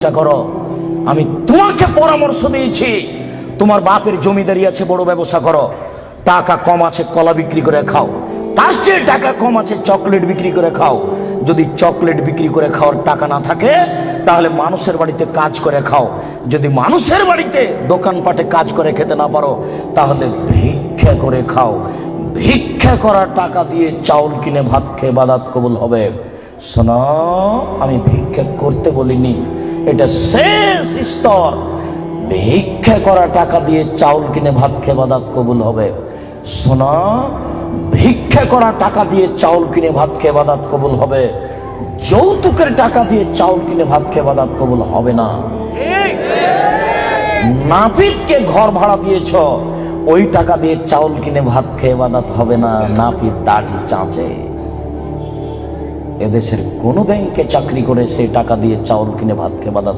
করো। আমি তোমাকে পরামর্শ দিয়েছি, তোমার বাপের জমিদারি আছে, বড় ব্যবসা করো। টাকা কম আছে কলা বিক্রি করে খাও, তার চেয়ে টাকা কম আছে চকলেট বিক্রি করে খাও। যদি চকলেট বিক্রি করে খাওয়ার টাকা না থাকে তাহলে মানুষের বাড়িতে কাজ করে খাও। যদি মানুষের বাড়িতে দোকানপাটে কাজ করে খেতে না পারো তাহলে ভিক্ষা করে খাও। ভিক্ষা করার টাকা দিয়ে চাউল কিনে ভাত খেয়ে ইবাদত কবুল হবে। শোনো, আমি ভিক্ষা করতে বলিনি, এটা শেষ স্তর। ভিক্ষা করা টাকা দিয়ে চাউল কিনে ভাত খেয়ে ইবাদত কবুল হবে। শোনো, ভিক্ষা করা টাকা দিয়ে চাউল কিনে ভাত খেয়ে ইবাদত কবুল হবে। যৌতুকের টাকা দিয়ে চাউল কিনে ভাত খেয়ে ইবাদত কবুল হবে না। নাপিতকে ঘর ভাড়া দিয়েছ, ওই টাকা দিয়ে চাউল কিনে ভাত খেয়ে ইবাদত হবে না। নাপিত দাড়ি চাঁচে। এদেশের কোন ব্যাংকে চাকরি করে সে টাকা দিয়ে চাউল কিনে ভাত খেয়ে ইবাদত